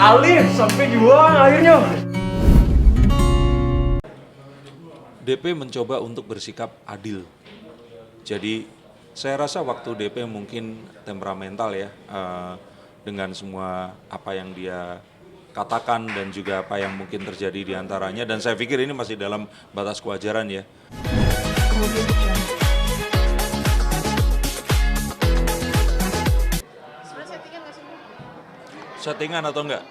Alif sampai juang akhirnya. DP mencoba untuk bersikap adil. Jadi saya rasa waktu DP mungkin temperamental ya, dengan semua apa yang dia katakan dan juga apa yang mungkin terjadi di antaranya, dan saya pikir ini masih dalam batas kewajaran ya. Sebenarnya settingan nggak sih? Settingan atau enggak?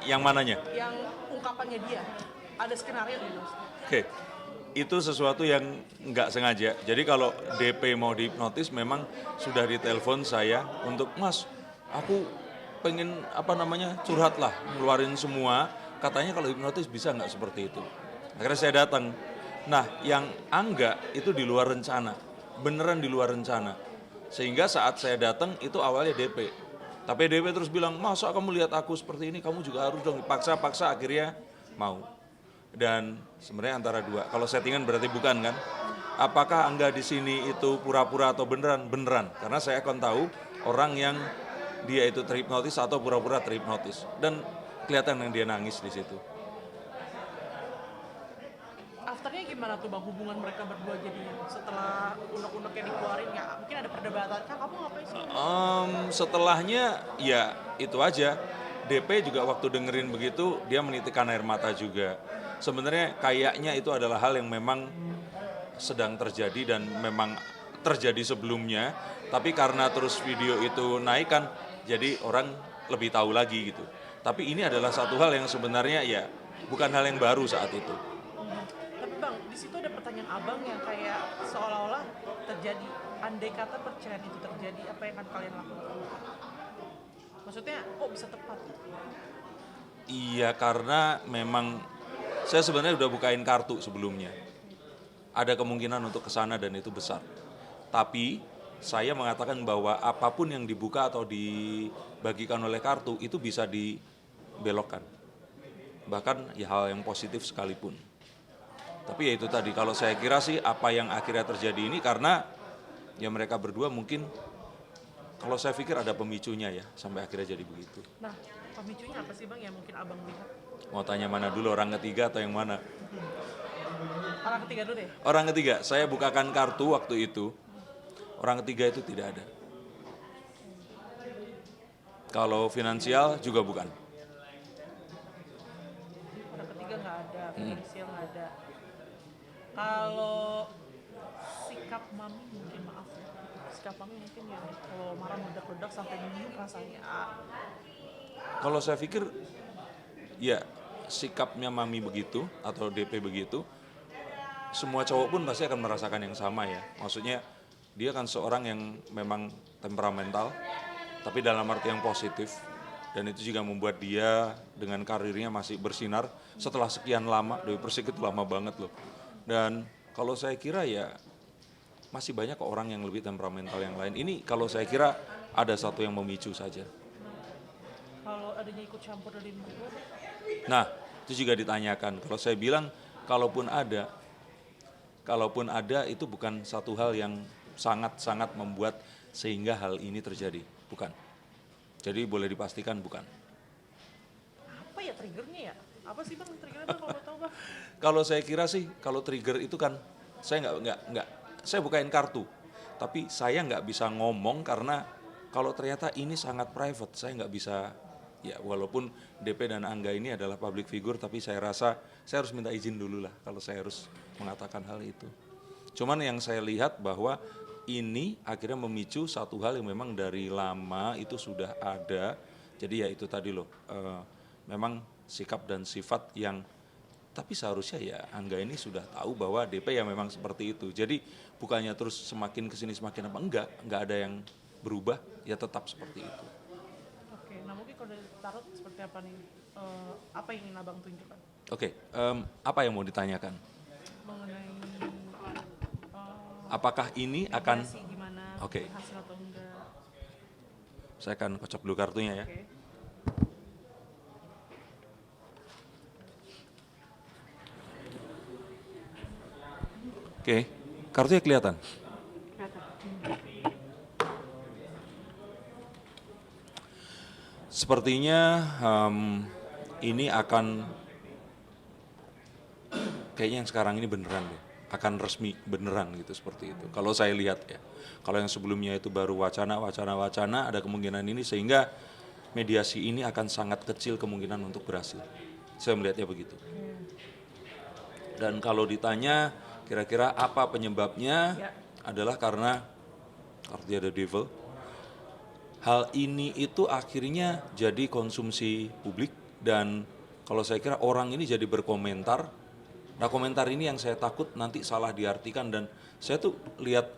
Yang mananya? Yang ungkapannya dia, ada skenario gitu. Oke, itu sesuatu yang nggak sengaja. Jadi kalau DP mau dihipnotis memang sudah ditelepon saya untuk, Mas, aku pengen curhat lah, ngeluarin semua. Katanya kalau hipnotis bisa nggak seperti itu. Akhirnya saya datang. Nah, yang enggak itu di luar rencana, beneran di luar rencana. Sehingga saat saya datang itu awalnya DP. Tapi DP terus bilang, masa kamu lihat aku seperti ini, kamu juga harus dong. Paksa-paksa akhirnya mau. Dan sebenarnya antara dua. Kalau settingan berarti bukan kan? Apakah Angga di sini itu pura-pura atau beneran? Beneran. Karena saya akan tahu orang yang dia itu terhipnotis atau pura-pura terhipnotis. Dan kelihatan yang dia nangis di situ. Afternya gimana tuh bang hubungan mereka berdua jadinya? Setelah unek-uneknya dikeluarin ya mungkin ada perdebatan, Kak kamu ngapain sih? Setelahnya ya itu aja. DP juga waktu dengerin begitu dia menitikkan air mata juga. Sebenarnya kayaknya itu adalah hal yang memang sedang terjadi dan memang terjadi sebelumnya, tapi karena terus video itu naik kan, jadi orang lebih tahu lagi gitu. Tapi ini adalah satu hal yang sebenarnya ya bukan hal yang baru saat itu. Tapi bang, di situ ada pertanyaan abang yang kayak seolah-olah terjadi. Andai kata perceraian itu terjadi, apa yang akan kalian lakukan? Maksudnya, kok bisa tepat? Iya, karena memang saya sebenarnya udah bukain kartu sebelumnya. Ada kemungkinan untuk ke sana dan itu besar. Tapi saya mengatakan bahwa apapun yang dibuka atau dibagikan oleh kartu itu bisa dibelokkan. Bahkan ya hal yang positif sekalipun. Tapi ya itu tadi, kalau saya kira sih apa yang akhirnya terjadi ini karena ya mereka berdua mungkin, kalau saya pikir ada pemicunya ya sampai akhirnya jadi begitu. Nah, pemicunya apa sih bang yang mungkin abang lihat? Mau tanya mana dulu, orang ketiga atau yang mana? Orang ketiga dulu deh. Orang ketiga, saya bukakan kartu waktu itu. Orang ketiga itu tidak ada. Kalau finansial juga bukan. Orang ketiga nggak ada, finansial nggak ada. Kalau sikap mami mungkin maaf ya. Sikap mami mungkin ya kalau marah meledak-ledak sampai minum rasanya. Kalau saya pikir ya sikapnya mami begitu atau DP begitu, semua cowok pun pasti akan merasakan yang sama ya. Maksudnya dia kan seorang yang memang temperamental, tapi dalam arti yang positif. Dan itu juga membuat dia dengan karirnya masih bersinar setelah sekian lama. Dewi Persik itu lama banget loh. Dan kalau saya kira ya masih banyak kok orang yang lebih temperamental yang lain. Ini kalau saya kira ada satu yang memicu saja. Kalau adanya ikut campur dari mertua, Nah, itu juga ditanyakan. Kalau saya bilang, kalaupun ada itu bukan satu hal yang sangat-sangat membuat sehingga hal ini terjadi. Bukan. Jadi boleh dipastikan bukan. apa ya triggernya ya? Apa sih bang triggernya bang kalau mau tahu bang? Kalau saya kira sih, kalau trigger itu kan, saya nggak, saya bukain kartu. Tapi saya nggak bisa ngomong karena kalau ternyata ini sangat private, saya nggak bisa. Ya walaupun DP dan Angga ini adalah public figure, tapi saya rasa saya harus minta izin dulu lah kalau saya harus mengatakan hal itu. Cuman yang saya lihat bahwa ini akhirnya memicu satu hal yang memang dari lama itu sudah ada. Jadi ya itu tadi loh, memang sikap dan sifat yang, tapi seharusnya ya Angga ini sudah tahu bahwa DP ya memang seperti itu. Jadi bukannya terus semakin kesini semakin apa, enggak ada yang berubah, ya tetap seperti itu. Oke, nah mungkin kalau dari tarot seperti apa nih? Apa yang ingin abang tunjukkan? Oke, apa yang mau ditanyakan? Mengenai Apakah ini akan, kombinasi gimana, Oke. hasil atau enggak? Saya akan kocok dulu kartunya ya. Oke. Oke, kartunya kelihatan. Sepertinya ini akan kayaknya yang sekarang ini beneran deh, akan resmi beneran gitu seperti itu. Kalau saya lihat ya, kalau yang sebelumnya itu baru wacana, ada kemungkinan ini sehingga mediasi ini akan sangat kecil kemungkinan untuk berhasil. Saya melihatnya begitu. Dan kalau ditanya kira-kira apa penyebabnya, adalah karena artinya ada devil. Hal ini itu akhirnya jadi konsumsi publik dan kalau saya kira orang ini jadi berkomentar. Nah komentar ini yang saya takut nanti salah diartikan dan saya tuh lihat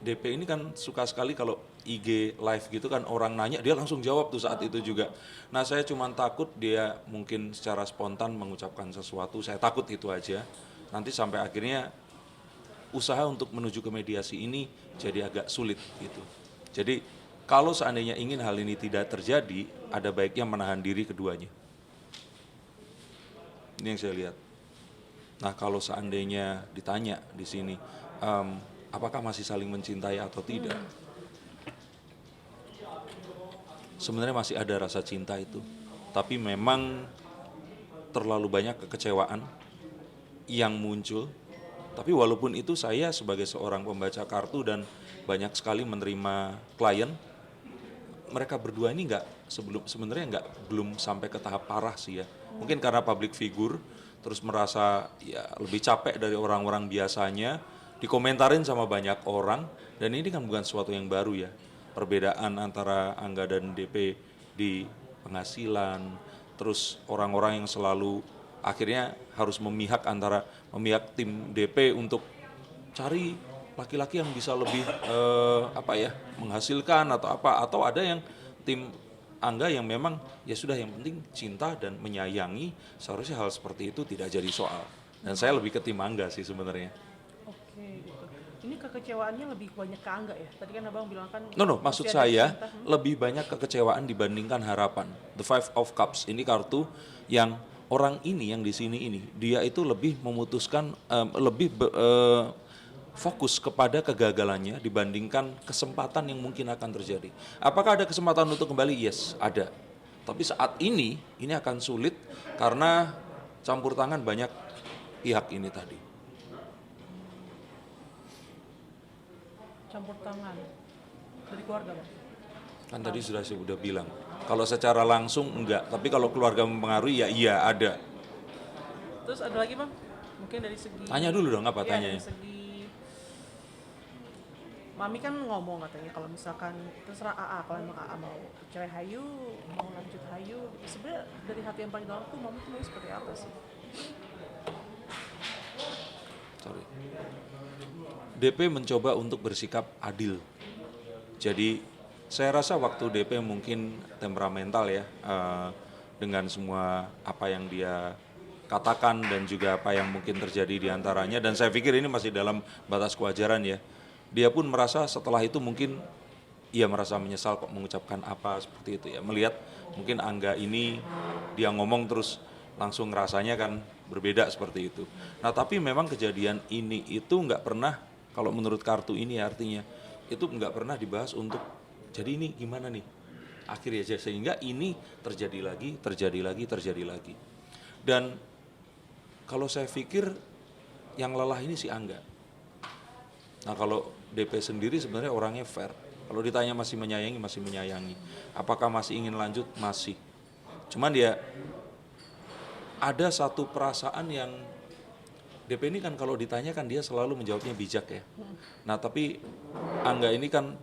DP ini kan suka sekali kalau IG live gitu kan orang nanya dia langsung jawab tuh saat itu juga. Nah saya cuma takut dia mungkin secara spontan mengucapkan sesuatu, saya takut itu aja. Nanti sampai akhirnya usaha untuk menuju ke mediasi ini jadi agak sulit gitu. Jadi kalau seandainya ingin hal ini tidak terjadi, ada baiknya menahan diri keduanya. Ini yang saya lihat. Nah kalau seandainya ditanya di sini, apakah masih saling mencintai atau tidak? Sebenarnya masih ada rasa cinta itu, tapi memang terlalu banyak kekecewaan yang muncul. Tapi walaupun itu saya sebagai seorang pembaca kartu dan banyak sekali menerima klien, mereka berdua ini sebenarnya belum sampai ke tahap parah sih ya. Mungkin karena public figure, terus merasa ya lebih capek dari orang-orang biasanya, dikomentarin sama banyak orang, dan ini kan bukan sesuatu yang baru ya. Perbedaan antara Angga dan DP di penghasilan, terus orang-orang yang selalu akhirnya harus memihak tim DP untuk cari laki-laki yang bisa lebih menghasilkan atau ada yang tim Angga yang memang ya sudah yang penting cinta dan menyayangi, seharusnya hal seperti itu tidak jadi soal. Dan saya lebih ke tim Angga sih sebenarnya. Oke, gitu. Ini kekecewaannya lebih banyak ke Angga ya? Tadi kan Abang bilang kan... Maksud saya lebih banyak kekecewaan dibandingkan harapan. The Five of Cups ini kartu yang orang ini yang di sini ini, dia itu lebih memutuskan, fokus kepada kegagalannya dibandingkan kesempatan yang mungkin akan terjadi. Apakah ada kesempatan untuk kembali? Yes, ada. Tapi saat ini akan sulit karena campur tangan banyak pihak ini tadi. Campur tangan dari keluarga, Bang? Kan tadi sudah saya udah bilang, kalau secara langsung enggak, tapi kalau keluarga mempengaruhi ya iya ada. Terus ada lagi, Bang? Mungkin dari segi... Tanya dulu dong apa tanyanya. Dari segi Mami kan ngomong katanya kalau misalkan terserah AA, kalau emang AA mau cerai hayu, mau lanjut hayu, sebenarnya dari hati yang paling dalam tuh Mami tuh mau seperti apa sih? DP mencoba untuk bersikap adil. Jadi saya rasa waktu DP mungkin temperamental ya, dengan semua apa yang dia katakan dan juga apa yang mungkin terjadi di antaranya, dan saya pikir ini masih dalam batas kewajaran ya. Dia pun merasa setelah itu mungkin ia merasa menyesal kok mengucapkan apa seperti itu ya. Melihat mungkin Angga ini dia ngomong terus langsung rasanya kan berbeda seperti itu. Nah tapi memang kejadian ini itu nggak pernah, kalau menurut kartu ini artinya itu nggak pernah dibahas untuk jadi ini gimana nih akhirnya aja, sehingga ini terjadi lagi. Dan kalau saya pikir yang lelah ini si Angga. Nah kalau DP sendiri sebenarnya orangnya fair. Kalau ditanya masih menyayangi. Apakah masih ingin lanjut? Masih. Cuman dia ada satu perasaan yang DP ini kan kalau ditanya kan dia selalu menjawabnya bijak ya. Nah tapi Angga ini kan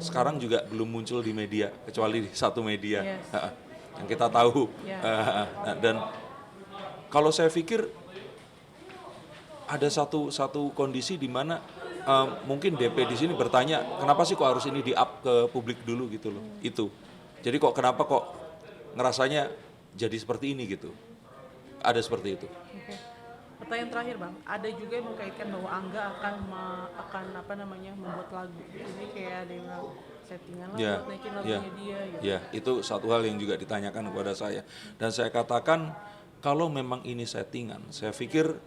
sekarang juga belum muncul di media, kecuali di satu media yang kita tahu. Dan kalau saya pikir ada satu kondisi di mana mungkin DP di sini bertanya, kenapa sih kok harus ini di-up ke publik dulu gitu loh. Itu. Jadi kenapa kok ngerasanya jadi seperti ini gitu. Ada seperti itu. Oke. Pertanyaan terakhir, Bang. Ada juga yang mengkaitkan bahwa Angga akan membuat lagu. Jadi kayak ada yang settingan lah buat naikin lagunya dia gitu. Ya, itu satu hal yang juga ditanyakan kepada saya. Dan saya katakan kalau memang ini settingan, saya pikir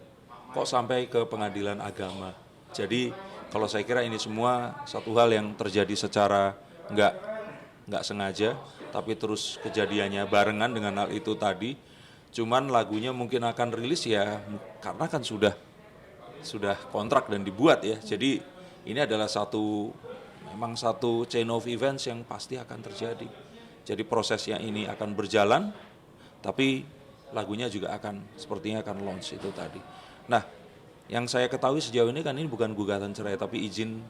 kok sampai ke pengadilan agama. Jadi kalau saya kira ini semua satu hal yang terjadi secara nggak sengaja. tapi terus kejadiannya barengan dengan hal itu tadi. Cuman lagunya mungkin akan rilis ya karena kan sudah kontrak dan dibuat ya. Jadi ini adalah memang satu chain of events yang pasti akan terjadi. Jadi prosesnya ini akan berjalan, tapi lagunya juga sepertinya akan launch itu tadi. Nah, yang saya ketahui sejauh ini kan ini bukan gugatan cerai, tapi izin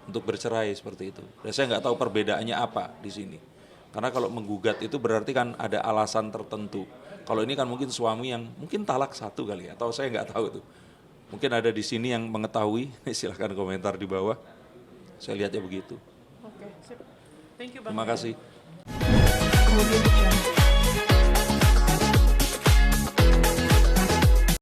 untuk bercerai seperti itu. Dan saya nggak tahu perbedaannya apa di sini. Karena kalau menggugat itu berarti kan ada alasan tertentu. Kalau ini kan mungkin suami yang mungkin talak 1 kali ya, atau saya nggak tahu tuh. Mungkin ada di sini yang mengetahui, silahkan komentar di bawah. Saya lihatnya begitu. Oke, sip. Thank you Bang. Terima kasih. Kemudian